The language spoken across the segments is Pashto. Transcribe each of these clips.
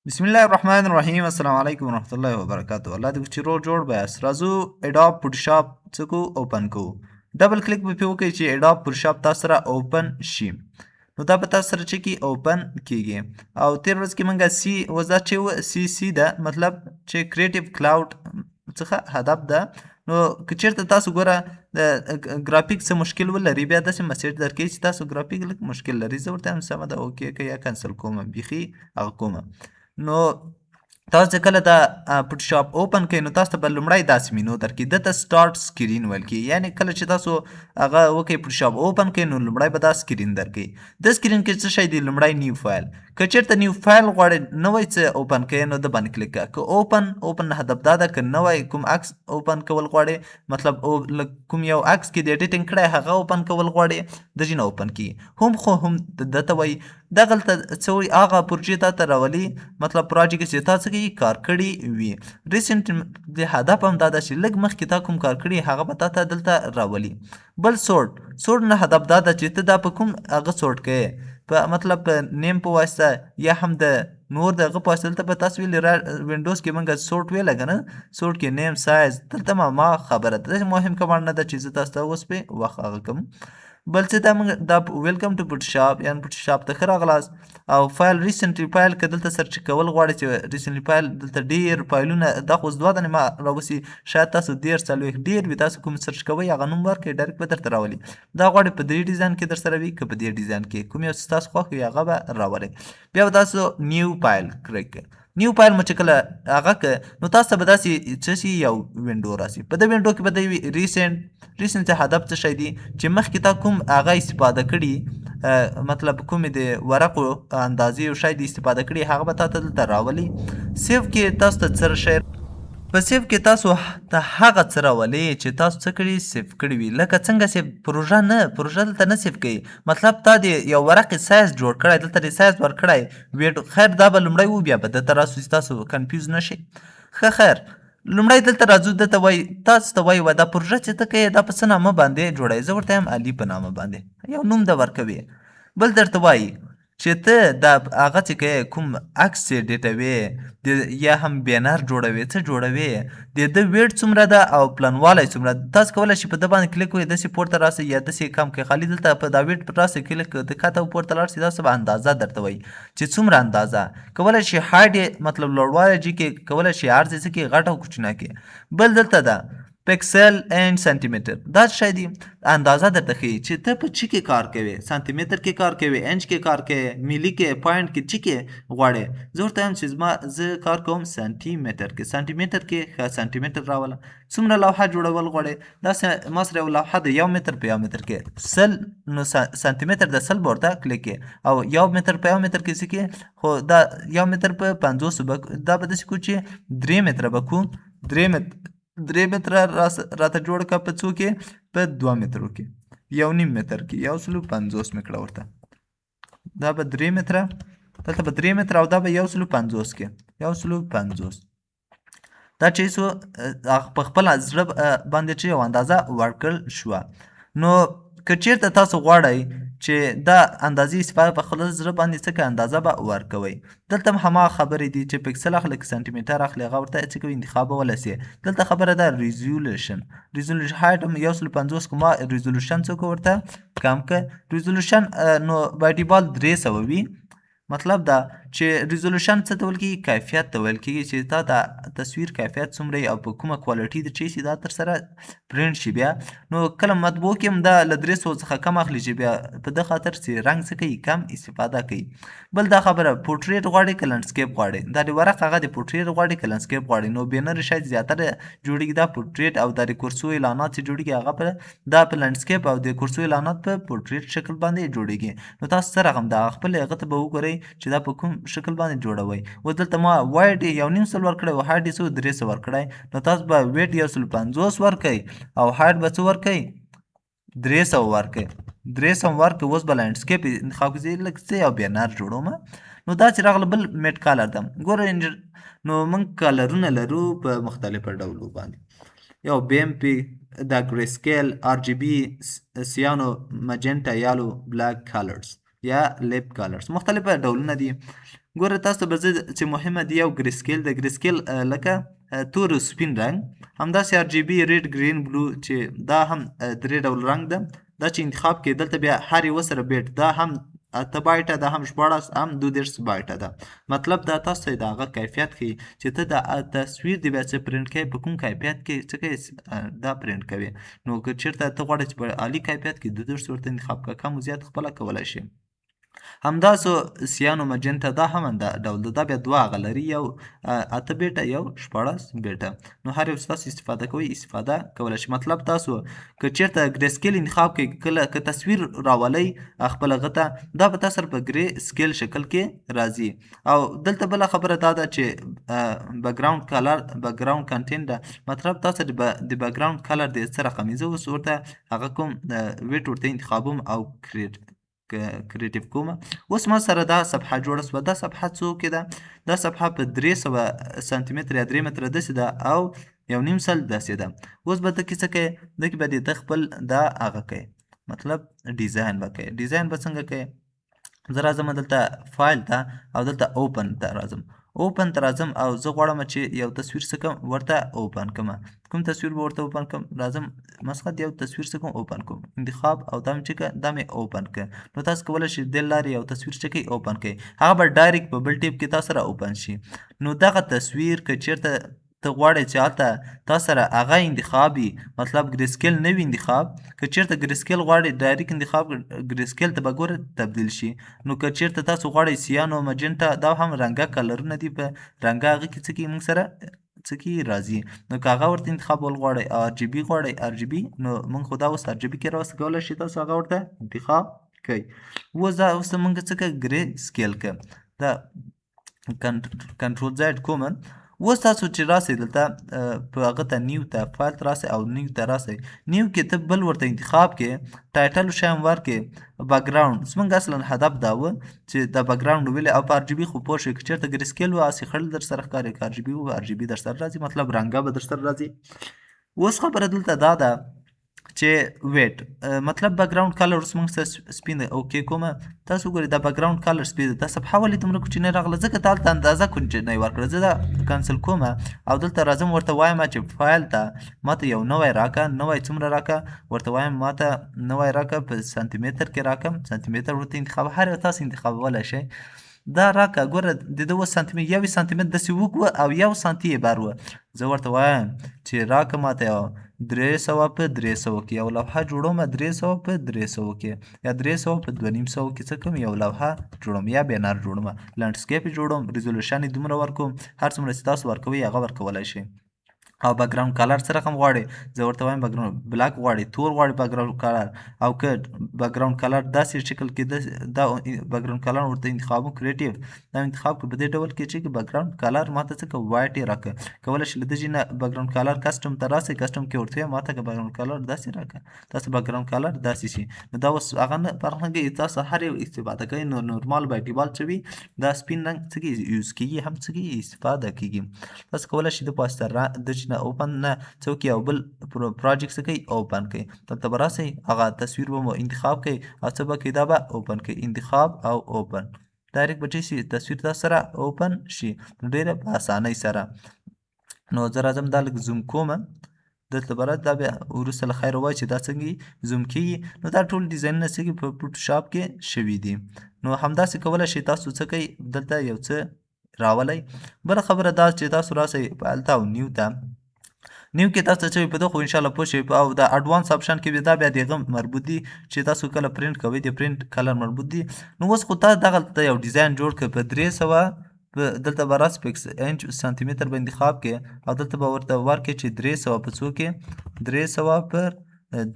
بسم الله الرحمن الرحیم. السلام علیکم ورحمت الله وبرکاتو. الله دې چې روغ جوړ بیاست. راځو اډوب فوټوشاپ څه کو اوپن کو. ډبل کلیک به پې وکړئ چې اډوب فوټوشاپ تاسو سره اوپن شي. نو دا به تاسو سره چې کی اوپن کیږي او تیر ورځ کې مونږه سی وضع چې سی ده مطلب چې کریټیو کلاود څخه هدف ده. نو که چیرته تاسو ګوره د ګرافیک څه مشکل ولري بیا داسې مسیج درکوي چې تاسو ګرافیک لږ مشکل لري، زه ورته وایم سمه ده اوکې که یا کنسل کومه بیخي هغه کومه. نو تاسو چې کله دا فوټوشاپ اوپن کړئ نو تاسو ته به لومړی داسې مینو درکړي، دته سټارټ سکرین ویل کېږي. یعنې کله چې تاسو هغه وکړئ فوټوشاپ اوپن کړئ نو لومړی به دا سکرین درکوي. د سکرین کې څه شی دی؟ لومړی نیو فایل. که چېرته نیو فایل غواړئ نوی څه اوپن کړئ نو د باندې کلیک کړه. که اوپن هدف دا ده که نوی کوم عکس اوپن کول غواړئ مطلب کوم یو عکس کې د ایډیټینګ کړی هغه اوپن کول غواړئ د دې نه اوپن کېږي. خو هم دته وایي دغلته څه وایي هغه پروژې تا ته راولي مطلب پروجیکټ چې تا څه کوي کار کړي وي. ریسنټ د هدف هم دا ده چې لږ مخکې تا کوم کار کړي هغه به تا ته دلته راولي. بل سورټ نه هدف دا ده چې ته دا په کوم هغه سورټ کوې په مطلب په نیم په واسطه یا هم د نور دغه په واسطه. دلته به تاسو ویلي وینډوز کې مونږ سورټ ویله که نه، سورټ کې نیم سایز دلته ما خبره ده. داسې مهم کمانډ نه ده چې زه تاسو ته اوس پې وخت هغه کوم. بل څه دا موږ دا ویلکم ټو فوټوشاپ یعنې فوټوشاپ ته ښه راغلاست. او فایل ریسنټلی فایل که دلته سرچ کول غواړئ چې ریسنټلی فایل دلته ډېر فایلونه دا خو اوس 2 دانې ما راوباسي شاید تاسو 10 څلوېښت ډېر وي تاسو کوم سرچ کوئ هغه نوم ورکړئ ډایرکټ به درته راولي. دا غواړئ په دې ډیزاین کې در سره وي که په دې ډیزاین کې کوم یو چې تاسو خوښ وي هغه به راولئ. بیا به تاسو نیو فایل کلیک کړئ. نیو فایل مو چې کله هغه که نو تاسو ته به داسې څه شي یو وینډو راسي. په دې وینډو کې به د ریسنټ هدف څه شی دی چې مخکې تا کوم هغه استفاده کړي مطلب کومې د ورقو اندازې او شی د استفاده کړي هغه به تا ته دلته راولي. سیف کې تاسو ته څه شی په سیف کې تاسو ته هغه څه راولي چې تاسو څه کړي سیف کړي وي. لکه څنګه سیف پروژه دلته نه سیف کوي مطلب تا د یو ورقې سایز جوړ کړی دلته د سایز ورکړی خیر دا به لومړی و بیا به دلته راسو چې تاسو کنفیوز نه شئ. ښه خیر لومړی دلته راځو دلته وایي تاسو ته وایي دا پروژه چې ته کوې دا په څه نامه باندې جوړوي. زه ورته یم علي په نامه باندې یو نوم د ورکوي. بل درته وایي چې ته دا هغه چې کوې کوم عکس چې ډیټوې یا هم بینر جوړوې څه جوړوې د ده ویډ څومره ده او پلنوالی څومره ده. تاسو کولی شئ په ده باندې کلیک وکړئ داسې پورته راسئ یا داسې کم کړئ. خالي دلته په دا ویډ راسئ کلیک د کاته پورته لاړ شئ داسې به اندازه درته وایي چې څومره اندازه. کولی شئ هایډ یې مطلب لوړوالی جي کې کولی شئ عرض یې څه کړئ غټ او کوچنی کړئ. بل دلته ده پکسل اینڈ سانتی میټر دا څه شی دی اندازه درته ښیي چې ته په چي کې کار کوې سانتی میټر کې کار کوې انچ کې کار کوې میلي کې پوینټ کې چي کې غواړې. زه ورته وایم چې زه کار کوم سانتی میټر کې سانتی میټر کې ښه سانتی میټر راوله. څومره لوحه جوړول غواړې داسې ما سره یو لوحه د 1 متر په 1 متر کې 100 نو سانتی میټر د 100 ورته کلیک کې او 1 متر په 1 متر کې څه کې خو دا 1 متر په 500 دا به داسې کو چې 3 متره به کو 3 متره راته جوړ که په څو کې په 2 مترو کې 1.5 متر کې 150 مې کړه ورته دا به 3 متره دلته به 3 متره او دا به 150 کې 150 دا چې څو په خپل زړه باندې چې یو اندازه ورکړل شوه. نو که چیرته تاسو غواړئ چې دا اندازې استفاده په خپل زړه باندې څه اندازه به ورکوئ. دلته هم هماغه خبرې دي چې پکسل اخلي که سانتي میټر اخلي هغه ورته څه کوي انتخابولی سي. دلته خبره ده ریزولوشن هایټ هم 150 که ما ریزولوشن څه کو ورته کم که ریزولوشن نو بای ډیفالت 300 وي. مطلب دا چې ریزولوشن څه ته ویل کېږي کیفیت ته ویل کېږي چې تا د تصویر کیفیت څومره او په کومه کوالټي د چې شي دا تر سره پرنټ شي. بیا نو کله مطبوع کې هم دا له 300 څخه کم اخلي چې بیا په ده خاطر چې رنګ څه کوي کم استفاده کوي. بل دا خبره پورټریټ غواړي که لنډسکیپ غواړي دا د ورق هغه د پورټریټ غواړي که لنډسکیپ غواړي. نو بینر شاید زیاتره جوړېږي دا پورټریټ او دا د کورسو اعلانات چې جوړېږي هغه په دا په لنډسکیپ او د کورسو اعلانات په پورټریټ شکل باندې جوړېږي. نو تاسو څه رقم دا خپل هغه ته به وګورئ چې دا په کوم شکل باندې جوړوئ. اوس دلته ما وایډ 1.5 ورکړی او هایډ یې 300 ورکړی. نو تاسو به ویډ 150 ورکئ او هایډ به څه ورکئ 300 ورکئ 300 ورکئ. اوس به لینډسکیپ انتخاب کړئ لږ څه یو بینر جوړوم. نو دا چې راغله بل میټ کالر ده ګوره نو موږ کالرونه لرو په مختلفو ډولو باندې یو بیم پی دا ګری سکیل آر جی بی سیانو مجنټا یالو بلاک کالرز یا لیپ کالرز مختلفه ډولونه دي. ګوره تاسو ته به زه چې مهمه دي یو ګریسکیل د ګریسکیل لکه تور او سپین رنګ، همداسې ار جی بي ریډ ګرین بلو چې دا هم درې ډول رنګ ده. دا چې انتخاب کې دلته بیا هر یوه سره بیټ دا هم 8 بایټه ده، هم 14 هم 32 بایټه ده. مطلب دا تاسو ته د هغه کیفیت ښیي چې ته د تصویر دې بیا څه پرنټ کوې په کوم کیفیت کې څه کوې دا پرنټ کوې. نو که چېرته ته غواړې چې په عالي کیفیت کې 32 ورته انتخاب کړه، کم او زیات خپله کولی شې. همداسو سیانو مجنټا دا هم همدا ډول ده، دا بیا دوه هغه لري، یو 8 بیټه یو 14 بیټه. نو هر یو تاسو استفاده کوئ استفاده کولی شئ. مطلب تاسو که چېرته ګرې سکیل انتخاب کړئ، کله که تصویر راولئ خپل هغه ته، دا به تاسو سره په ګرې سکیل شکل کې راځي. او دلته بله خبره دا ده چې بیکګراوند کلر بیکګراوند کنټینټ ده، مطلب تاسو د بیکګراوند کلر د څه رقمي، زه اوس ورته هغه کوم ویټ ورته انتخابوم او کریټیو کوم. اوس ما سره دا صفحه جوړه شوه. دا صفحه څو کې ده؟ دا صفحه په 300 سانتي متر یا 3 متره داسې ده او 1.5 سل داسې ده. اوس به ته کې څه کوې؟ دکې به د خپل دا هغه کوې، مطلب ډیزاین به کوې. ډیزاین به څنګه کوې؟ زه راځم دلته فایل ته او دلته اوپن ته راځم. اوپن ته راځم او زه غواړم چې یو تصویر څه کوم ورته اوپن کړم. کوم تصویر به ورته اوپن کړم؟ راځم مثلا یو تصویر څه کوم اوپن کوم، انتخاب او دا مې چې کړه دا مې اوپن کړه. نو تاسو کولی شئ دې لارې یو تصویر چې کوئ اوپن کړئ، هغه به ډایرکټ په بل ټیپ کې تاسو سره اوپن شي. نو دغه تصویر که چېرته ته غواړې چې هلته تا سره هغه انتخاب وي، مطلب ګریسکیل نه وي انتخاب، که چېرته ګریسکیل غواړې ډایرکټ انتخاب ګریسکیل ته به ګوره تبدیل شي. نو که چېرته تاسو غواړئ سیانو مجنټا دا هم رنګه کلرونه دي، په رنګه هغه کې څه کې موږ سره څه کې راځي. نو که هغه ورته انتخابول غواړئ او ار جی بي غواړئ ار جی بي، نو موږ خو دا اوس ار جی بي کې راوست کولی شئ تاسو هغه ورته انتخاب کوئ. اوس دا اوس موږ څه کوو؟ ګرې سکیل کوو. دا کنټرول زیډ کوم. اوس تاسو چې راسئ دلته په هغه ته نیو ته فایل ته راسئ او نیو ته راسئ. نیو کې ته بل ورته انتخاب کې ټایټل شی هم ورکې بیکګراوند. زموږ اصلا هدف دا و چې دا بیکګراوند ولې او په ار جی بي خو پوه شئ که چېرته ګریسکیل و هسې خړل در سره ښکاري، که ار جی بي و ار جی بي در سره راځي، مطلب رنګه به در سره راځي. اوس خبره دلته دا ده چې ویټ مطلب بیکګراوند کلر اوس موږ سپین دی اوکې کومه. تاسو ګورئ دا بیکګراوند کلر سپین دی، دا صفحه ولې دومره کوچنۍ راغله؟ ځکه تا هلته اندازه کوچنۍ ورکړه. زه دا کانسل کومه او دلته راځم ورته وایم چې فایل ته ماته یو نوی راکړه. نوی څومره راکړه؟ ورته وایم ماته نوی راکړه په سانتي متر کې راکړه. سانتي متر ورته انتخاب، هر یو تاسو انتخابولی شئ. دا راکړه ګوره د ده 9 سانتي متر 1 سانتي متر داسې اوږد و او 1 سانتي یې بر و. زه ورته وایم چې راکړه ماته یو 300 په 300 کې یو لوحه جوړوم، 300 په 300 کې یا 300 په 2.5 کې څه کوم یو لوحه جوړوم یا بینر جوړوم، لانډسکیپ جوړوم، ریزولوشن یې دومره ورکوم، هر څومره چې تاسو ورکوئ هغه ورکولی شئ. او بیکګراوند کلر څه رقم غواړئ؟ زه ورته وایم بیکګراوند بلاک غواړئ، تور غواړئ بیکګراوند کلر، او که بیکګراوند کلر داسې شکل کې دا بیکګراوند کلر ورته انتخابو کریټیو دا انتخاب کړو په دې ډول کې چې بیکګراوند کلر ماته څه کوه وایټ یې راکړه. کولی شئ له دې ځای نه بیکګراوند کلر کسټم ته راسئ، کسټم کې ورته وایم ماته که بیکګراوند کلر داسې راکړه، تاسو بیکګراوند کلر داسې شي. نو دا اوس هغه نه فرق تاسو هر یو استفاده کوئ. نو نورمال باید ډیفالټ څه وي؟ دا سپین رنګ څه کېږي یوز کېږي، هم څه کېږي استفاده کېږي. تاسو کولی شئ د پاسته د چې نه اوپن نه څوک یو بل پروجیکټ څه کوي اوپن کوي. دلته به راسئ هغه تصویر به مو انتخاب کوئ او څه به کوئ دا به اوپن کوئ، انتخاب او اوپن ډایرکټ به شي تصویر تاسو سره اوپن شي ډېره په اسانۍ سره. نو زه راځم دا لږ زوم کوم دلته به دا بیا وروسته له خیره وایي چې دا څنګه زوم کېږي. نو دا ټول ډیزاینونه څه په فوټوشاپ کې شوي دي. نو همداسې کولی شئ تاسو څه کوئ دلته یو څه راولئ. بله خبره دا چې تاسو راسئ فایل ته او نیو ته. نیو کې تاسو چې په دغه انشاءالله پوه شئ او د اډوانس آپشن کې دا بیا د هغه مربوط دي چې تاسو کله پرنټ کوئ د پرنټ کلر مربوط دي. نو اوس خو تا دغلته یو ډیزاین جوړ کړ په 300 دلته به راسئ په انچ سانتي متر به انتخاب کې او دلته به ورته ورکړئ چې 300 په څو کې 300 پر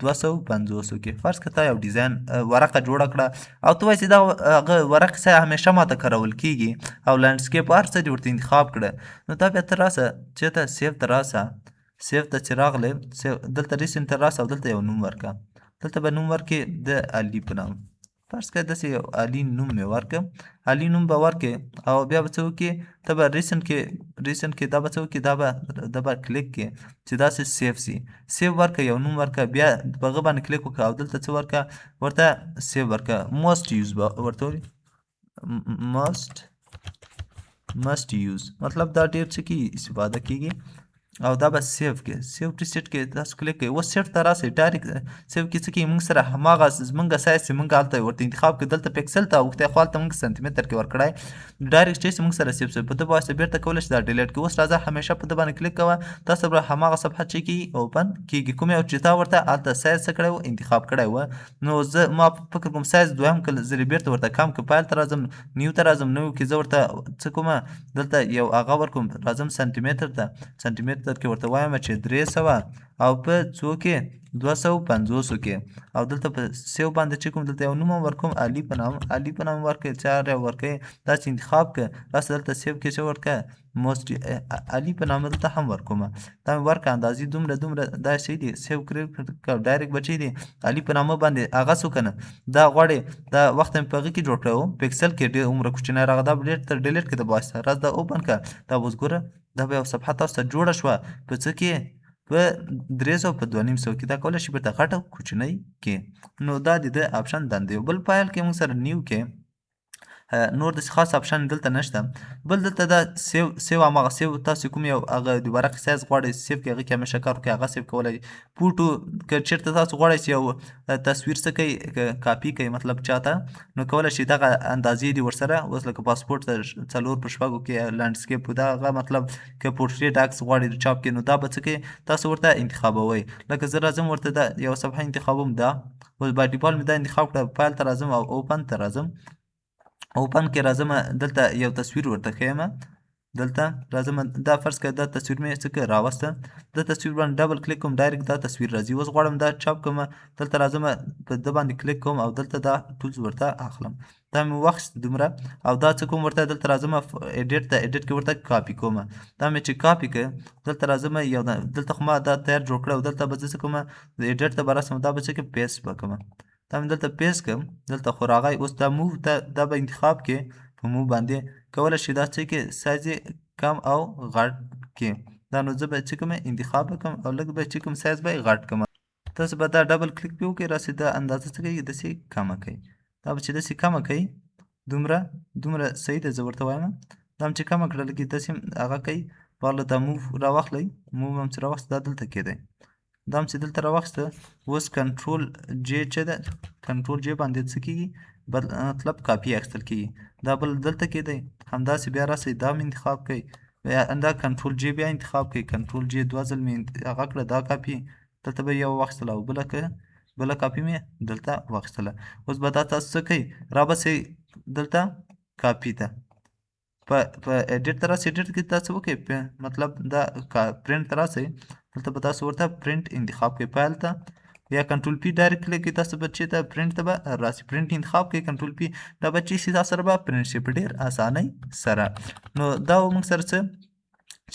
250 کې. فرض کړه تا یو ډیزاین ورقه جوړه کړه او ته وایې چې دا هغه ورقې څه همیشه ماته کارول کېږي او لینډسکیپ هر څه دې ورته انتخاب کړه. نو دا بیا ته راسه چېرته سیف ته راسه، سیف ته چې راغلی دلته ریسنټ ته راسه او دلته یو نوم ورکړه. دلته به نوم ورکړې د علي په نام، فرض کړه داسې یو علي نوم مې ورکړه، علي نوم به ورکړې او بیا به څه وکړې ته به ریسنټ کې دا به څه وکړې دا به کلیک کړې چې داسې سیف سي. سیف ورکړه یو نوم ورکړه بیا په هغه باندې کلیک وکړه او دلته څه ورکړه ورته سیف ورکړه. موسټ یوز به ورته موسټ must use مطلب دا ډیر څه کی استفاده کیږي او دا به سیو کې سیو ټو سیټ کې تاسو کلیک کوئ اوس سیټ ته راسئ ډایرکټ سیو کې څه کوي موږ سره هماغه زمونږ سایز چې موږ هلته ورته انتخاب کړو دلته پکسل ته اوښتی خو هلته موږ سانتي متر کې ورکړی ډایرکټ چې موږ سره سیو شوی په ده واسطه بیرته کولی شي دا ډیلیټ کړو اوس راځه همیشه په ده باندې کلیک کوه تاسو به هماغه صفحه چې کېږي اوپن کېږي کوم یو چې تا ورته هلته سایز څه کړی و انتخاب کړی و نو زه ما فکر کوم سایز دویم ځلې بیرته ورته کم کړم فایل ته راځم نیو ته راځم نو کې زه ورته څه کومه دلته یو هغه ورکوم راځم سانتي متر ته سانتي متر کې ورته وایم چې 300 او په څو کې 250 کې او دلته په سیو باندې چې کوم دلته یو نوم ورکوم علي په نام ورکړئ 4 ورکړئ داسې انتخاب کړه راسه دلته سیو کې چې ورکړه موسټ علي په نام دلته هم ورکوم دا مې ورکړه اندازې دومره دا شی دي سیو کړئ ډایرکټ بچی دي علي په نامه باندې هغه څه کنه دا غواړي دا وخت مې په هغه کې جوړ کړی پکسل کې ډېر عمره کوچنی راغی دا ډیلیټ کړه د واسطه راځه دا اوپن کړه دا اوس ګوره دا به یو صفحه تاسو ته جوړه شوه په څه کې په 300 په 250 کې دا کولی شي بیرته غټه کوچنۍ کې نو دا د آپشن دندې بل فایل کې موږ سره نیو کې نور داسې خاص آپشن دلته نشته بل دلته دا سیو هماغه سیو تاسو کوم یو هغه د ورق سایز غواړئ سیو کې هغه کې همیشه کار وکړئ هغه سیو کولی فوټو که چېرته تاسو غواړئ چې یو تصویر څه کوي کاپي کوي مطلب چاته نو کولی شي دغه اندازې دي ورسره اوس لکه پاسپورټ ته 4 په شپږو کې لانډسکیپ دا هغه مطلب که پورټریټ عکس غواړئ چاپ کې نو دا به څه کوي تاسو ورته انتخابوئ لکه زه راځم ورته دا یو صفحه انتخابوم دا اوس بای ډیفالټ مې دا انتخاب کړه فایل ته راځم او اوپن ته راځم اوپن کې راځم دلته یو تصویر ورته ښیم دلته راځم دا فرض کړه دا تصویر مې څه کړه راوسته د تصویر باندې ډبل کلیک کوم ډایرکټ دا تصویر راځي اوس غواړم دا چاپ کوم دلته راځم په ده باندې کلیک کوم او دلته دا ټولز ورته اخلم دا مې وخت دومره او دا څه کوم ورته دلته راځم ایډیټ ته ایډیټ کې ورته کاپي کوم دا مې چې کاپي کړ دلته راځم یو دلته خو ما دا تیار جوړ کړی او دلته به زه څه کوم د ایډیټ ته به راسم دا به څه کوم پیسټ به کوم دا مې دلته پیسټ کړم دلته خو راغی اوس دا موو ته دا به انتخاب کې په مو باندې کولی شي دا څه کې سایز کم او غټ کې دا نو زه به چې کوم انتخاب وکړم او لږ به چې کوم سایز به غټ کړم تاسو به دا ډبل کلیک پې وکړئ راسې دا اندازه څه کوي داسې کمه کوي دا به چې داسې کمه کوي دومره صحیح ده زه ورته وایم دا هم چې کمه کړه لږ داسې هغه کوي پرله دا موو راواخلئ موو هم چې راواخیست دا دلته کېدی دا هم چې دلته راواخیسته اوس کنټرول جې چې ده کنټرول جې باندې څه کېږي مطلب کاپي اخیستل کېږي دا بل دلته کېدی همداسې بیا راسئ دا هم انتخاب کوئ دا کنټرول جې بیا انتخاب کوئ کنټرول جې 2 ځل مې هغه کړه دا کاپي دلته به یو واخیستله او بله کاپي مې دلته واخیستله اوس به دا تاسو څه کوئ رابسئ دلته کاپي ته په ایډیټ ته راسئ ایډیټ کې تاسو وکړئ مطلب دا پرنټ ته راسئ دلته به تاسو ورته پرنټ انتخاب کړئ فایل ته یا کنټرول پی ډایرکټ کلیک کړئ تاسو به چې ته پرنټ ته به راسي پرنټ انتخاب کړئ کنټرول پی دا به چې سي تاسو سره به پرنټ شي په ډېر اسانۍ سره نو دا موږ سره څه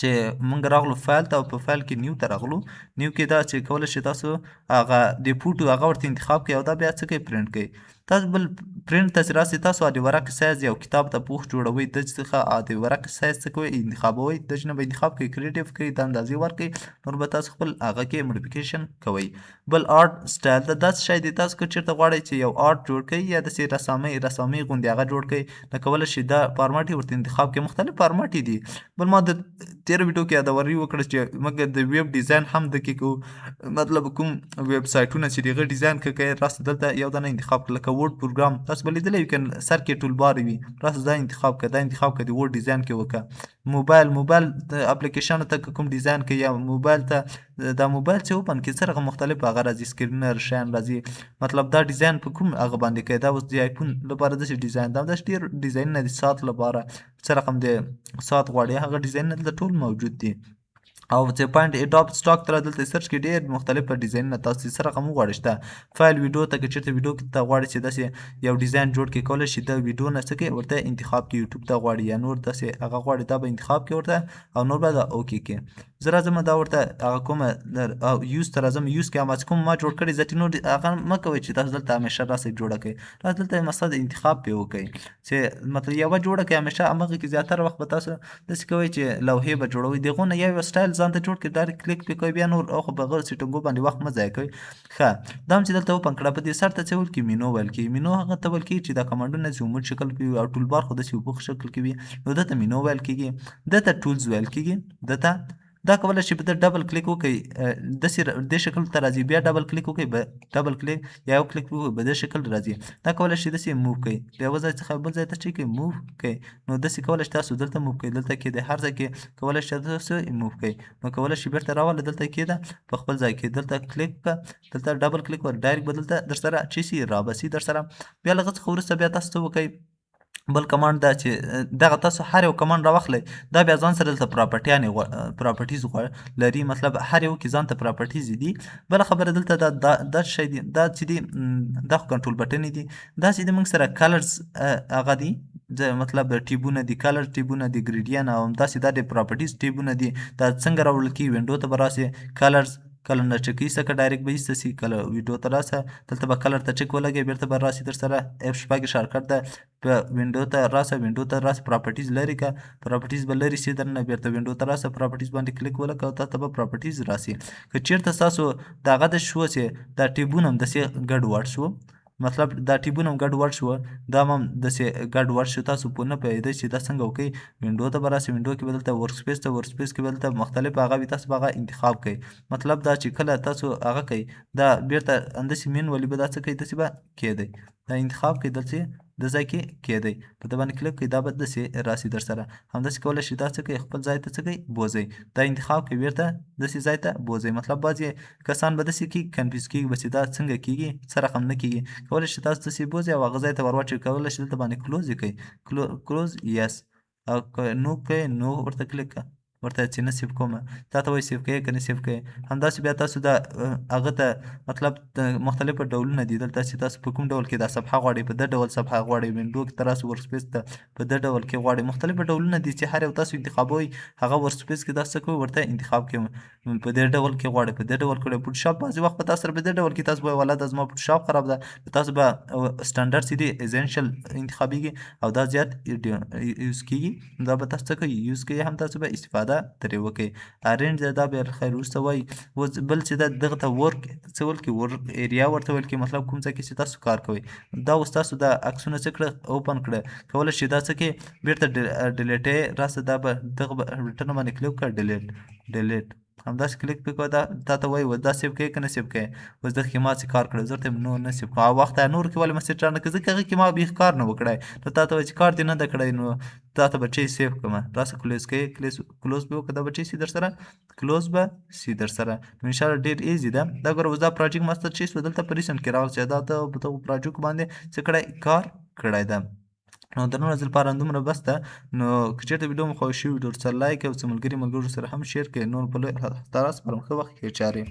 چې موږ راغلو فایل ته او په فایل کې نیو ته راغلو نیو کې دا چې کولی شي تاسو هغه د فوټو هغه ورته انتخاب کړئ او دا بیا څه کوئ پرنټ کوئ تاسو بل پرنټ ته چې راسئ تاسو د ورق سایز یو کتاب ته پوښ جوړوئ د څخه د ورق سایز څه کوئ انتخابوئ د نه به انتخاب کوئ کریټیو کوئ د اندازې ورکړئ نور به تاسو خپل هغه کې موډیفیکیشن کوئ بل آرټ سټایل ته داسې شی دی تاسو که چېرته غواړئ چې یو آرټ جوړ کړئ یا داسې رسامۍ غوندې هغه جوړ کړئ نو کولی شي دا فارمټ یې ورته انتخاب کړئ مختلف فارمټ دي بل ما د تېره ویډیو کې یادوري وکړه چې موږ د ویب ډیزاین هم دقیق کوو مطلب کوم ویب سایټونه چې د هغه ډیزاین کوي راسه دلته یو دانه انتخاب کړه لکه ورډ پروګرام تاسو به لیدلی وي سر کې ټول بار وي راسه دا انتخاب کړه د ورډ ډیزاین کې وکړه موبایل اپلیکیشن ته کوم ډیزاین کوي یا موبایل ته دا موبایل چې اوپن کې سره مختلف هغه راځي سکرینر شیان راځي مطلب دا ډیزاین په کوم هغه باندې کوي دا اوس د آیفون لپاره داسې ډیزاین دا داسې ډېر ډیزاینونه دي ساعت لپاره څه رقم دی ساعت غواړي هغه ډیزاینونه دلته ټول موجود دي او چې پوینټ اډاپټ سټاک تر دلته سرچ کې ډېر مختلفه ډیزاینونه تاسو سره کوم غواړئ شته فایل ویډیو ته که چېرته ویډیو کې ته غواړئ چې داسې یو ډیزاین جوړ کړئ کولی شي د ویډیو نه څه کوي ورته انتخاب کړئ یوټیوب ته غواړئ یا نور داسې هغه غواړئ دا به انتخاب کړئ ورته او نور به دا اوکې کړئ زه راځم دا ورته هغه کومه یوز ته راځم یوز کې هغه کوم ما جوړ کړی زه نور هغه مه کوئ چې تاسو دلته همیشه راسئ جوړه کړئ راځه دلته مثلا انتخاب پرې وکړئ چې مطلب یوه جوړه کړئ همیشه همغه کې زیاتره وخت به تاسو داسې کوئ چې لوحې به جوړوئ د هغو نه یو سټایل ځان ته جوړ کړئ ډایرکټ کلیک پرې کوئ بیا نور اخو په هغه سیټینګو باندې وخت مه ضایع کوئ. ښه دا هم چې دلته اوپن کړه په دې سر ته څه ویل کېږي مینو ویل کېږي. مینو هغه ته ویل کېږي چې دا کمانډونه چې عمود شکل کې وي او ټول بار خو داسې اوبو شکل کې وي نو دته مینو ویل کېږي. دته ټولز ویل کېږي. دته دا کولی شي په ده ډبل کلیک وکړئ داسې دې شکل ته راځي بیا ډبل کلیک وکړئ به ډبل کلیک یا یو کلیک وکړئ به دې شکل راځي. دا کولی شي داسې موو کړئ له یوه ځای څخه بل ځای ته چې کړئ موو کړئ نو داسې کولی شي تاسو دلته موو کړئ دلته کېدی هر ځای کې کولی شي تاسو موو کړئ نو کولی شي بیرته راوله دلته کېده په خپل ځای کې دلته کلیک کړه دلته ډبل کلیک ور ډایرکټ به دلته در سره چې سي رابسي در سره. بیا له هغه څخه وروسته بیا تاسو څه وکړئ بل کمانډ دا چې دغه تاسو هر یو کمانډ راواخلئ دا بیا ځان سره دلته پراپرټیز لري مطلب هر یو کې ځان ته پراپرټیز دي. بله خبره دلته دا شی دي دا چې دي دا خو کنټرول بټنې دي دا چې دي موږ سره کلرز هغه دي مطلب ټیبونه دي کلر ټیبونه دي ګریډین او همداسې دا د پراپرټیز ټیبونه دي دا څنګه راوړل کېږي وینډو ته به راسې کلرز کله نه چکی څخه ډایرکټ به ایسته سي کله ویډیو ته راسه دلته به کلر ته چک ولګي بیرته به راسي در سره اف شپږ شارټکټ ده په وینډو ته راسه پراپرټیز لري که پراپرټیز به لري سي درنه بیرته وینډو ته راسه پراپرټیز باندې کلیک ولګه او تاسو به پراپرټیز راسي. که چیرته تاسو دغه د شو چې دا ټیبونه هم داسې ګډ وډ شو مطلب دا ټیبونه هم ګډ وډ شو دا هم داسې ګډ وډ شو تاسو پوه نه پوهېدئ چې دا څنګه وکړئ وینډو ته به راسئ وینډو کې به دلته ورک سپیس ته ورک سپیس کې به دلته مختلف هغه وي تاسو به هغه انتخاب کوئ مطلب دا چې کله تاسو هغه کوئ دا بیرته همداسې مینولي به دا څه کوئ داسې به کېدئ دا انتخاب کوئ دلته د ځای کې کېدئ په ده باندې کلیک کوئ دا به داسې راسي در سره همداسې کولی شي دا څه کوئ خپل ځای ته څه کوئ بوځئ دا انتخاب کوئ بیرته داسې ځای ته بوځئ مطلب بعضې کسان به داسې کېږي کنفیوز کېږي به چې دا څنګه کېږي څه رقم نه کېږي کولی شي تاسو داسې بوځئ او هغه ځای ته ور واچوئ کولی شي دلته باندې کلوز یې کوئ کلوز یس او که نو کوئ نو ورته کلیک کړه ورته چې نه سیف کومه تا ته وایي سیف کوې که نه سیف کوې همداسې بیا تاسو دا هغه ته مطلب مختلفه ډولونه دي دلته چې تاسو په کوم ډول کې دا صفحه غواړئ په ده ډول صفحه غواړئ وینډو کې ته راسئ ورک سپیس ته په ده ډول کې غواړئ مختلفه ډولونه دي چې هر یو تاسو انتخابوئ هغه ورک سپیس کې تاسو څه کوئ ورته انتخاب کوئ په دې ډول کې غواړئ په دې ډول کړئ فوټوشاپ بعضې وخت په تاسو سره په دې ډول کې تاسو به وایي دا زما فوټوشاپ خراب ده تاسو به سټنډرډ چې دي ایزنشل انتخابیږي او دا زیات یوز کېږي دا به تاسو څه کوئ یوز کوئ هم تاسو به استفاده ترې وکړئ. ارینج دا بیا خیر وروسته وایي بل چې دا دغه ته ورک څه ویل کېږي ورک ایریا ورته ویل کېږي مطلب کوم ځای کې چې تاسو کار کوئ دا اوس تاسو دا عکسونه څه کړه اوپن کړه کولی شي دا څه کې بیرته ډیلیټ راسه دا به دغه بټن باندې کلیک کړه ډیلیټ همداسې کلیک پرې کوه دا تا ته وایي دا سیف کوې که نه سیف کوې اوس دغه کې ما چې کار کړی زه ورته یم نو نه سیف کوه هغه وخت نور کې ولې مسیج رانه کړه ځکه هغه کې ما بیخ کار نه و کړی نو تا ته وایي چې کار دې نه ده کړی نو تا ته به چی سیف کړمه راسه کلوز کوې کلوز به وکړه دا به چی سي در سره کلوز به سي در سره نو انشاءالله ډېر ایزي ده دا ګوره اوس دا پروجیکټ ما ته چی شو دلته په ریسنټ کې راغلی چې دا ته په دغه پروجیکټ باندې څه کړی کار کړی ده نو د نن ورځې لپاره همدومره بس ده نو که چېرته ویډیو مو خوښ شوي ویډیو سره لایک او څه ملګري سره هم شیر کړئ نور په لوی تاسو پر ښه وخت کې چارې